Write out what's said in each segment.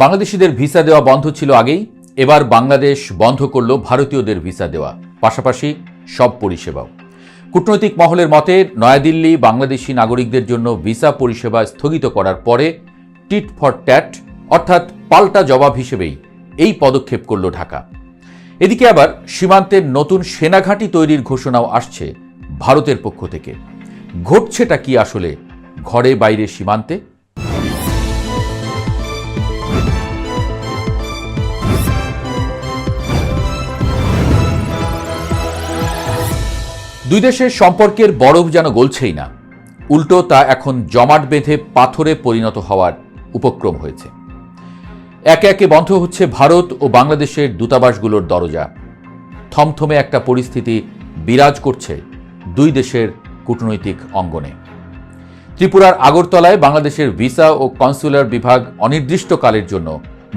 বাংলাদেশিদের ভিসা দেওয়া বন্ধ ছিল আগেই, এবার বাংলাদেশ বন্ধ করল ভারতীয়দের ভিসা দেওয়া, পাশাপাশি সব পরিষেবাও। কূটনৈতিক মহলের মতে নয়াদিল্লি বাংলাদেশি নাগরিকদের জন্য ভিসা পরিষেবা স্থগিত করার পরে টিট ফর ট্যাট অর্থাৎ পাল্টা জবাব হিসেবেই এই পদক্ষেপ করল ঢাকা। এদিকে আবার সীমান্তের নতুন সেনাঘাঁটি তৈরির ঘোষণাও আসছে ভারতের পক্ষ থেকে। ঘটছেটা কি আসলে ঘরে বাইরে সীমান্তে? দুই দেশের সম্পর্কের বরফ যেন গলছেই না, উল্টো তা এখন জমাট বেঁধে পাথরে পরিণত হওয়ার উপক্রম হয়েছে। একে একে বন্ধ হচ্ছে ভারত ও বাংলাদেশের দূতাবাসগুলোর দরজা। থমথমে একটা পরিস্থিতি বিরাজ করছে দুই দেশের কূটনৈতিক অঙ্গনে। ত্রিপুরার আগরতলায় বাংলাদেশের ভিসা ও কনসুলার বিভাগ অনির্দিষ্টকালের জন্য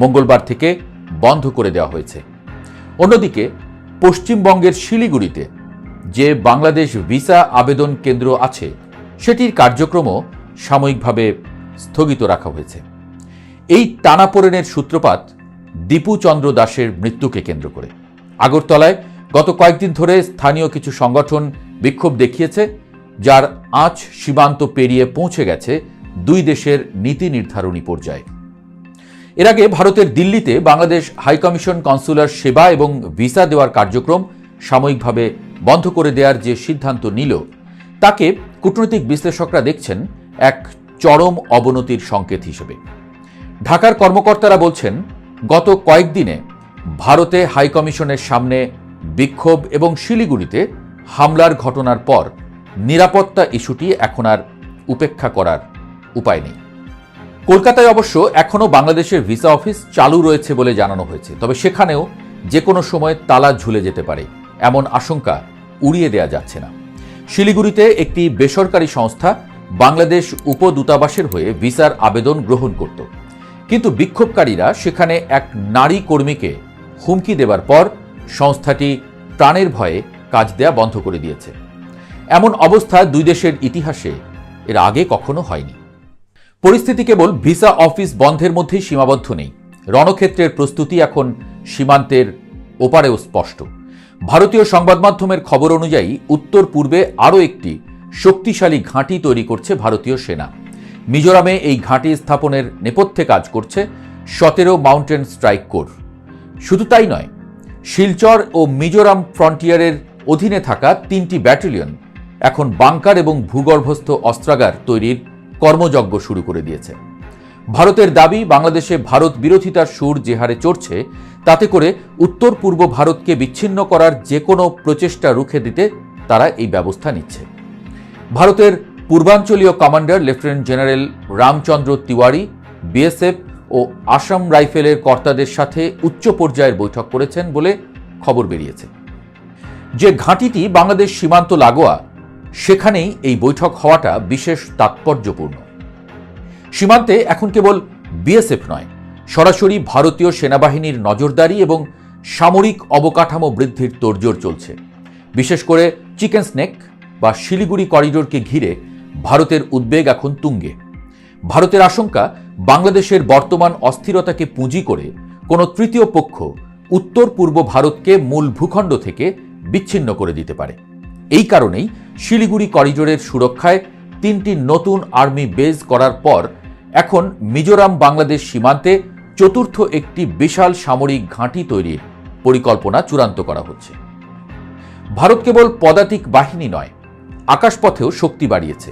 মঙ্গলবার থেকে বন্ধ করে দেওয়া হয়েছে। অন্যদিকে পশ্চিমবঙ্গের শিলিগুড়িতে যে বাংলাদেশ ভিসা আবেদন কেন্দ্র আছে সেটির কার্যক্রমও সাময়িকভাবে স্থগিত রাখা হয়েছে। এই টানাপোড়েনের সূত্রপাত দীপু চন্দ্র দাসের মৃত্যুকে কেন্দ্র করে। আগরতলায় গত কয়েকদিন ধরে স্থানীয় কিছু সংগঠন বিক্ষোভ দেখিয়েছে, যার আঁচ সীমান্ত পেরিয়ে পৌঁছে গেছে দুই দেশের নীতি নির্ধারণী পর্যায়ে। এর আগে ভারতের দিল্লিতে বাংলাদেশ হাইকমিশন কনসুলার সেবা এবং ভিসা দেওয়ার কার্যক্রম সাময়িকভাবে বন্ধ করে দেওয়ার যে সিদ্ধান্ত নিল, তাকে কূটনৈতিক বিশ্লেষকরা দেখছেন এক চরম অবনতির সংকেত হিসেবে। ঢাকার কর্মকর্তারা বলছেন, গত কয়েকদিনে ভারতে হাইকমিশনের সামনে বিক্ষোভ এবং শিলিগুড়িতে হামলার ঘটনার পর নিরাপত্তা ইস্যুটি এখন আর উপেক্ষা করার উপায় নেই। কলকাতায় অবশ্য এখনও বাংলাদেশের ভিসা অফিস চালু রয়েছে বলে জানানো হয়েছে, তবে সেখানেও যে কোনো সময় তালা ঝুলে যেতে পারে এমন আশঙ্কা উড়িয়ে দেওয়া যাচ্ছে না। শিলিগুড়িতে একটি বেসরকারি সংস্থা বাংলাদেশ উপদূতাবাসের হয়ে ভিসার আবেদন গ্রহণ করত, কিন্তু বিক্ষোভকারীরা সেখানে এক নারী কর্মীকে হুমকি দেবার পর সংস্থাটি প্রাণের ভয়ে কাজ দেয়া বন্ধ করে দিয়েছে। এমন অবস্থা দুই দেশের ইতিহাসে এর আগে কখনো হয়নি। পরিস্থিতি কেবল ভিসা অফিস বন্ধের মধ্যেই সীমাবদ্ধ নেই। রণক্ষেত্রের প্রস্তুতি এখন সীমান্তের ওপারেও স্পষ্ট। ভারতীয় সংবাদ মাধ্যমের খবর অনুযায়ী উত্তর পূর্বে আরও একটি শক্তিশালী ঘাঁটি তৈরি করছে ভারতীয় সেনা। মিজোরামে এই ঘাঁটি স্থাপনের নেপথ্যে কাজ করছে 17 মাউন্টেন স্ট্রাইক কোর। শুধু তাই নয়, শিলচর ও মিজোরাম ফ্রন্টিয়ারের অধীনে থাকা 3টি ব্যাটালিয়ন এখন বাংকার এবং ভূগর্ভস্থ অস্ত্রাগার তৈরির কর্মযজ্ঞ শুরু করে দিয়েছে। ভারতের দাবি, বাংলাদেশে ভারত বিরোধিতার সুর যে হারে চড়ছে, তাতে করে উত্তর পূর্ব ভারতকে বিচ্ছিন্ন করার যে কোনো প্রচেষ্টা রুখে দিতে তারা এই ব্যবস্থা নিচ্ছে। ভারতের পূর্বাঞ্চলীয় commander lieutenant general Ramchandra Tiwari BSF ও আসাম রাইফেলের কর্তাদের সাথে উচ্চ পর্যায়ের বৈঠক করেছেন বলে খবর বেরিয়েছে। যে ঘাঁটিটি বাংলাদেশ সীমান্ত লাগোয়া, সেখানেই এই বৈঠক হওয়াটা বিশেষ তাৎপর্যপূর্ণ। সীমান্তে এখন কেবল বিএসএফ নয়, সরাসরি ভারতীয় সেনাবাহিনীর নজরদারি এবং সামরিক অবকাঠামো বৃদ্ধির তোড়জোড় চলছে। বিশেষ করে চিকেন স্নেক বা শিলিগুড়ি করিডোরকে ঘিরে ভারতের উদ্বেগ এখন তুঙ্গে। ভারতের আশঙ্কা, বাংলাদেশের বর্তমান অস্থিরতাকে পুঁজি করে কোনো তৃতীয় পক্ষ উত্তর পূর্ব ভারতকে মূল ভূখণ্ড থেকে বিচ্ছিন্ন করে দিতে পারে। এই কারণেই শিলিগুড়ি করিডোরের সুরক্ষায় 3টি নতুন আর্মি বেজ করার পর এখন মিজোরাম বাংলাদেশ সীমান্তে চতুর্থ একটি বিশাল সামরিক ঘাঁটি তৈরির পরিকল্পনা চূড়ান্ত করা হচ্ছে। ভারত কেবল পদাতিক বাহিনী নয়, আকাশপথেও শক্তি বাড়িয়েছে।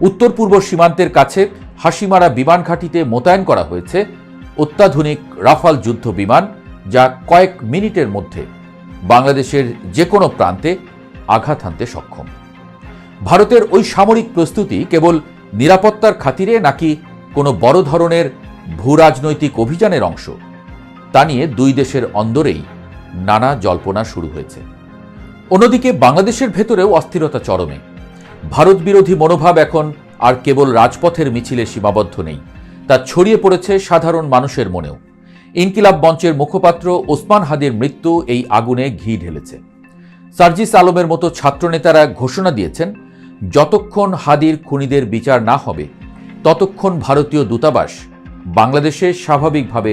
উত্তর পূর্ব সীমান্তের কাছে হাসিমারা বিমান ঘাঁটিতে মোতায়েন করা হয়েছে অত্যাধুনিক রাফাল যুদ্ধ বিমান, যা কয়েক মিনিটের মধ্যে বাংলাদেশের যে কোনো প্রান্তে আঘাত হানতে সক্ষম। ভারতের ওই সামরিক প্রস্তুতি কেবল নিরাপত্তার খাতিরে নাকি কোনো বড় ধরনের ভূরাজনৈতিক অভিযানের অংশ, তা নিয়ে দুই দেশের অন্দরেই নানা জল্পনা শুরু হয়েছে। অন্যদিকে বাংলাদেশের ভেতরেও অস্থিরতা চরমে। ভারত বিরোধী মনোভাব এখন আর কেবল রাজপথের মিছিলে সীমাবদ্ধ নেই, তা ছড়িয়ে পড়েছে সাধারণ মানুষের মনেও। ইনকিলাব মঞ্চের মুখপাত্র ওসমান হাদির মৃত্যু এই আগুনে ঘি ঢেলেছে। সার্জিস আলমের মতো ছাত্রনেতারা ঘোষণা দিয়েছেন, যতক্ষণ হাদির খুনিদের বিচার না হবে ততক্ষণ ভারতীয় দূতাবাস বাংলাদেশে স্বাভাবিকভাবে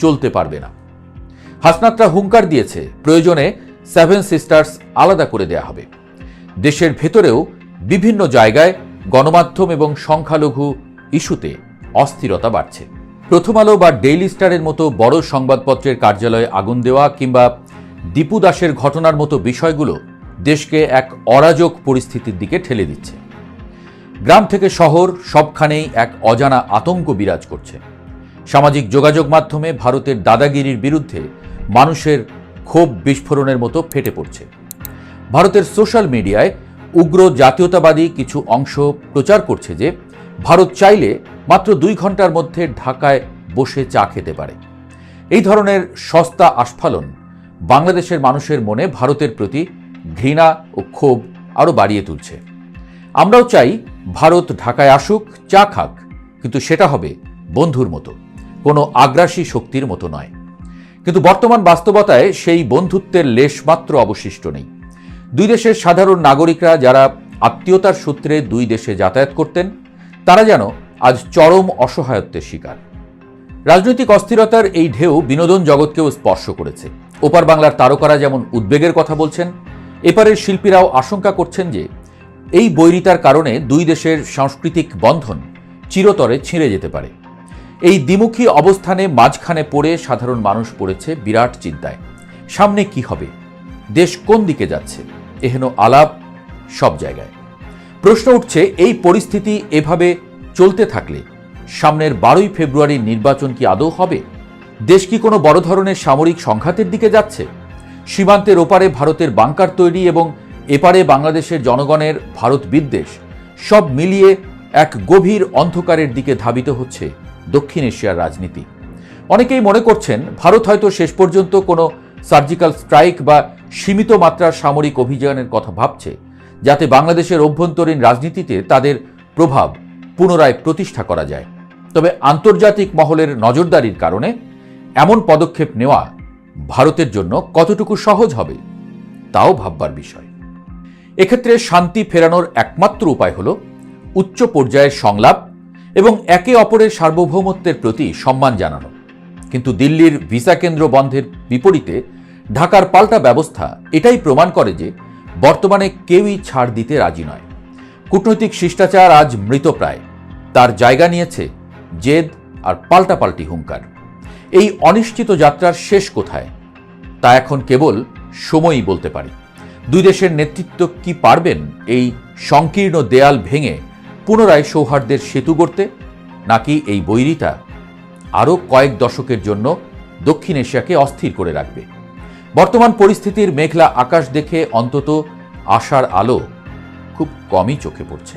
চলতে পারবে না। হাসনাতরা হুঙ্কার দিয়েছে, প্রয়োজনে 7 সিস্টার্স আলাদা করে দেয়া হবে। দেশের ভেতরেও বিভিন্ন জায়গায় গণমাধ্যম এবং সংখ্যালঘু ইস্যুতে অস্থিরতা বাড়ছে। প্রথম আলো বা ডেইলি স্টারের মতো বড় সংবাদপত্রের কার্যালয়ে আগুন দেওয়া কিংবা দীপু দাসের ঘটনার মতো বিষয়গুলো দেশকে এক অরাজক পরিস্থিতির দিকে ঠেলে দিচ্ছে। গ্রাম থেকে শহর সবখানেই এক অজানা আতঙ্ক বিরাজ করছে। সামাজিক যোগাযোগ মাধ্যমে ভারতের দাদাগিরির বিরুদ্ধে মানুষের ক্ষোভ বিস্ফোরণের মতো ফেটে পড়ছে। ভারতের সোশ্যাল মিডিয়ায় উগ্র জাতীয়তাবাদী কিছু অংশ প্রচার করছে যে ভারত চাইলে মাত্র 2 ঘন্টার মধ্যে ঢাকায় বসে চা খেতে পারে। এই ধরনের সস্তা আস্ফালন বাংলাদেশের মানুষের মনে ভারতের প্রতি ঘৃণা ও ক্ষোভ আরও বাড়িয়ে তুলছে। আমরাও চাই ভারত ঢাকায় আসুক, চা খাক, কিন্তু সেটা হবে বন্ধুর মতো, কোনো আগ্রাসী শক্তির মতো নয়। কিন্তু বর্তমান বাস্তবতায় সেই বন্ধুত্বের লেশমাত্র অবশিষ্ট নেই। দুই দেশের সাধারণ নাগরিকরা যারা আত্মীয়তার সূত্রে দুই দেশে যাতায়াত করতেন, তারা যেন আজ চরম অসহায়ত্বের শিকার। রাজনৈতিক অস্থিরতার এই ঢেউ বিনোদন জগৎকেও স্পর্শ করেছে। ওপার বাংলার তারকারা যেমন উদ্বেগের কথা বলছেন, এপারের শিল্পীরাও আশঙ্কা করছেন যে এই বৈরিতার কারণে দুই দেশের সাংস্কৃতিক বন্ধন চিরতরে ছিঁড়ে যেতে পারে। এই দ্বিমুখী অবস্থানে মাঝখানে পড়ে সাধারণ মানুষ পড়েছে বিরাট চিন্তায়। সামনে কি হবে, দেশ কোন দিকে যাচ্ছে, এহেন আলাপ সব জায়গায়। প্রশ্ন উঠছে, এই পরিস্থিতি এভাবে চলতে থাকলে সামনের 12ই ফেব্রুয়ারির নির্বাচন কি আদৌ হবে? দেশ কি কোনো বড় ধরনের সামরিক সংঘাতের দিকে যাচ্ছে? সীমান্তের ওপারে ভারতের বাংকার তৈরি এবং এপারে বাংলাদেশের জনগণের ভারত বিদ্বেষ, সব মিলিয়ে এক গভীর অন্ধকারের দিকে ধাবিত হচ্ছে দক্ষিণ এশিয়ার রাজনীতি। অনেকেই মনে করছেন ভারত হয়তো শেষ পর্যন্ত কোনো সার্জিক্যাল স্ট্রাইক বা সীমিত মাত্রার সামরিক অভিযানের কথা ভাবছে, যাতে বাংলাদেশের অভ্যন্তরীণ রাজনীতিতে তাদের প্রভাব পুনরায় প্রতিষ্ঠা করা যায়। তবে আন্তর্জাতিক মহলের নজরদারির কারণে এমন পদক্ষেপ নেওয়া ভারতের জন্য কতটুকু সহজ হবে তাও ভাববার বিষয়। এক্ষেত্রে শান্তি ফেরানোর একমাত্র উপায় হল উচ্চ পর্যায়ের সংলাপ এবং একে অপরের সার্বভৌমত্বের প্রতি সম্মান জানানো। কিন্তু দিল্লির ভিসা কেন্দ্র বন্ধের বিপরীতে ঢাকার পাল্টা ব্যবস্থা এটাই প্রমাণ করে যে বর্তমানে কেউই ছাড় দিতে রাজি নয়। কূটনৈতিক শিষ্টাচার আজ মৃতপ্রায়, তার জায়গা নিয়েছে জেদ আর পাল্টাপাল্টি হুঙ্কার। এই অনিশ্চিত যাত্রার শেষ কোথায় তা এখন কেবল সময়ই বলতে পারে। দুই দেশের নেতৃত্ব কি পারবেন এই সংকীর্ণ দেয়াল ভেঙে পুনরায় সৌহার্দ্যের সেতু গড়তে, নাকি এই বৈরিতা আরও কয়েক দশকের জন্য দক্ষিণ এশিয়াকে অস্থির করে রাখবে? বর্তমান পরিস্থিতির মেঘলা আকাশ দেখে অন্তত আশার আলো খুব কমই চোখে পড়ছে।